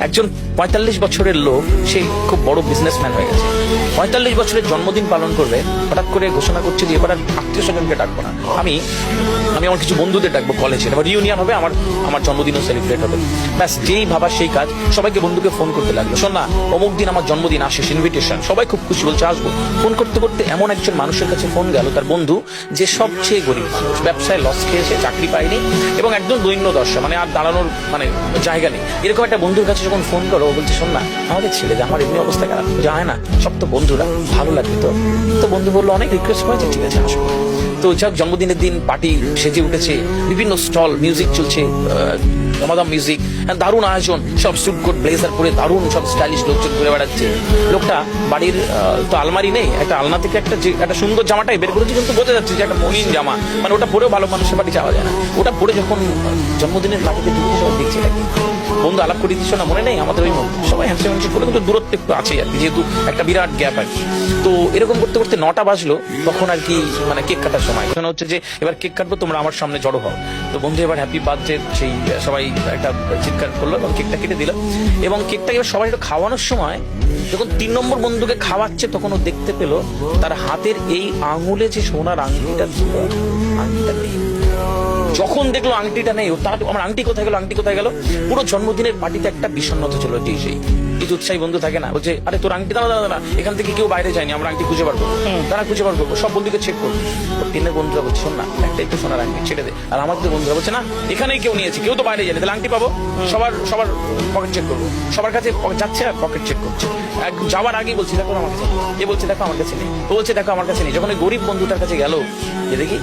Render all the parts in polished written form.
একজন ৪৫ বছরের লোক, সে খুব বড় বিজনেসম্যান হয়ে গেছে, ৪৫ বছরের জন্মদিন পালন করবে, হঠাৎ করে ঘোষণা করছে যে এবার আর আত্মীয় স্বজনকে ডাকবো না, আমি আমার কিছু বন্ধুদের ডাকবো, কলেজে এবার রিউনিয়ন হবে, আমার জন্মদিনও সেলিব্রেট হবে। ব্যাস, যেই ভাবা সেই কাজ, সবাইকে বন্ধুকে ফোন করতে লাগলো, শোন না অমুক দিন আমার জন্মদিন, আসিস, ইনভিটেশন। সবাই খুব খুশি, বলছে আসবো। ফোন করতে করতে এমন একজন মানুষের কাছে ফোন গেল, তার বন্ধু, যে সবচেয়ে গরিব মানুষ, ব্যবসায় লস খেয়েছে, চাকরি পায়নি এবং একদম দৈন্য দশা, মানে আর দাঁড়ানোর জায়গা নেই, এরকম একটা বন্ধুর কাছে যখন ফোন করো, ও বলছে শোন না আমাকে ছেড়ে দে, আমার এমনি অবস্থা খারাপ, যায় না, সব তো বন্ধুরা, ভালো লাগবে তো। তো বন্ধু বললো, অনেক রিকোয়েস্ট করেছে, ঠিক আছে আসবো। তো যাক, জন্মদিনের দিন পার্টি সেজে উঠেছে, বিভিন্ন স্টল, মিউজিক চলছে, দমাদম মিউজিক, দারুণ আয়োজন, সব স্যুট কোট ব্লেজার পরে দারুণ সব স্টাইলিশ লোকজন ঘুরে বেড়াচ্ছে। লোকটা বাড়ির তো আলমারি নেই, একটা আলনা থেকে একটা সুন্দর জামাটাই বের করেছে, কিন্তু বোঝা যাচ্ছে যে একটা মলিন জামা, মানে ওটা পরেও ভালো মানুষের বাড়ি যাওয়া যায় না। ওটা পরে যখন জন্মদিনের পার্টিতে ঢুকে সবাই দেখছে, নাকি বন্ধু আলাপ করে দিচ্ছ না, মনে নেই আমাদের ওই মধ্যে সবাই হ্যান্ডশেক করে, কিন্তু দূরত্ব একটু আছে আর কি, যেহেতু একটা বিরাট গ্যাপ আর কি। তো এরকম করতে করতে 9টা বাজলো, তখন আর কি কেক কাটার সময় শোনা হচ্ছে যে এবার কেক কাটবো, তোমরা আমার সামনে জড়ো হও। তো বন্ধু এবার হ্যাপি বার্থডে সেই সবাই একটা চিৎকার করলো এবং কেকটা কেটে দিল, এবং কেকটা এবার সবাই একটু খাওয়ানোর সময় যখন 3 নম্বর বন্ধুকে খাওয়াচ্ছে, তখন ও দেখতে পেল তার হাতের এই আঙুলে যে সোনার আংটিটা ছিল, আংটিটা নেই। যখন দেখলো আংটিটা নেই, তার আমার আংটি কোথায় গেল, আংটি কোথায় গেল, পুরো জন্মদিনের পার্টিতে একটা বিষণ্ণতা ছিল। সেই কিছু উৎসাহী বন্ধু থাকে না, বলছে আরে তোর আংটি দাঁড়া দাঁড়া, এখান থেকে কেউ বাইরে যায়নি, আমরা আংটি খুঁজে বার করবো, তারা খুঁজে বার করবো, সব বন্ধুকে চেক করবো। ট্রেনের বন্ধুরা বলছে শোন না, একটা একটু সোনার আংটি ছেড়ে দে, আর আমাদের বন্ধুরা বলছে না, এখানেই কেউ নিয়েছে, কেউ তো বাইরে যায়নি, তাহলে আংটি পাবো, সবার পকেট চেক করবো, সবার কাছে যাচ্ছে আর পকেট চেক করছে। যাওয়ার আগেই বলছি দেখো আমার কাছে, এ বলছে দেখো আমার কাছে নেই, ও বলছে দেখো আমার কাছে নেই। যখন ওই গরিব বন্ধুটার কাছে গেল, যে দেখি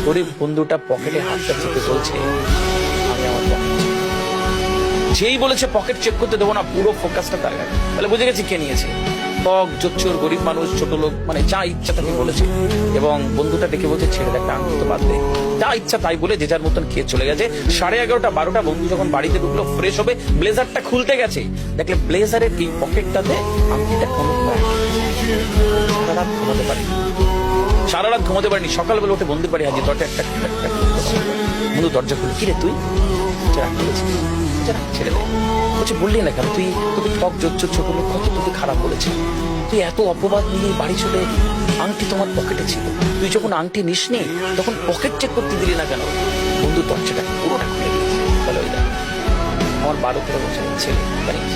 গরিব বন্ধুটা পকেটে হাতটা চেপে বলছে আমি আমার পকেট, যেই বলেছে পকেট চেক করতে দেবো না, পুরো ফোকাসটা তার গায়ে, তাহলে বুঝে গেছি কে নিয়েছে। টক জোচ্চোর গরিব মানুষ, ছোট লোক, যা ইচ্ছা তাকে বলেছে, এবং বন্ধুটা ডেকে বলছে ছেড়ে দেখ, আংটি তো বাদ দে, যা ইচ্ছা তাই বলে যে যার মতন খেয়ে চলে গেছে। 11:30 12টা বন্ধু যখন বাড়িতে ঢুকলো, ফ্রেশ হবে, ব্লেজারটা খুলতে গেছে, দেখলে ব্লেজারের এই পকেটটাতে আংটিটা কোনো সারা রাত ঘুমাতে পারিনি। সকালবেলা উঠে বন্ধুর বাড়ি হাজির, দরজা একটা বন্ধু দরজা খুলে, কিরে তুই ছেড়ে দেয়, বলছে বললি না কেন, তোকে ঠক জোচ্চোর ছোট লোক কত তোকে খারাপ বলেছে, তুই এত অপবাদ নিয়ে বাড়ি চলে, আংটি তোমার পকেটে ছিল, তুই যখন আংটি নিসনি তখন পকেট চেক করতে দিলি না কেন। বন্ধু দরজাটা পুরোটা খুলে দিয়েছে, বলে ওই দেখ আমার 12-13 বছরের ছেলে, জানিস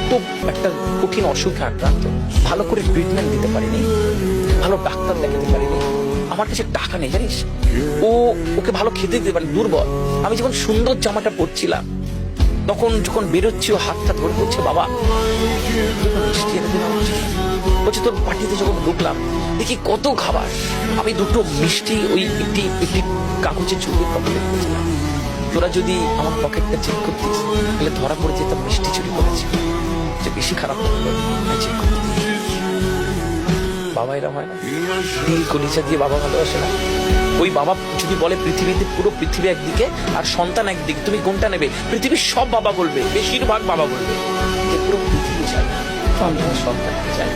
খুব একটা কঠিন অসুখে আক্রান্ত, ভালো করে ট্রিটমেন্ট দিতে পারিনি, ভালো ডাক্তার দেখাতে পারিনি, আমার কাছে টাকা নেই জানিস, ওকে ভালো খেতে দিতে পারি, দুর্বল। আমি যখন সুন্দর জামাটা পরছিলাম, তখন যখন বেরোচ্ছি ও হাতটা ধরে বলছে বাবা বলছে তোর পার্টিতে যখন ঢুকলাম দেখি কত খাবার, আমি দুটো মিষ্টি ওই একটি কাগজের চুরির পকেটে রেখেছিলাম, তোরা যদি আমার পকেটটা চেক করতিস তাহলে ধরা পড়ে যেতাম মিষ্টি চুরি করেছি, যে বেশি খারাপ চেক করতে। বাবা এরম হয় না, দিল কলিজা দিয়ে বাবা ভালোবাসে না। ওই বাবা যদি বলে পৃথিবীতে পুরো পৃথিবী একদিকে আর সন্তান একদিকে, তুমি কোনটা নেবে? পৃথিবীর সব বাবা বলবে, বেশিরভাগ বাবা বলবে যে পুরো পৃথিবী চাই, সন্তান চাই।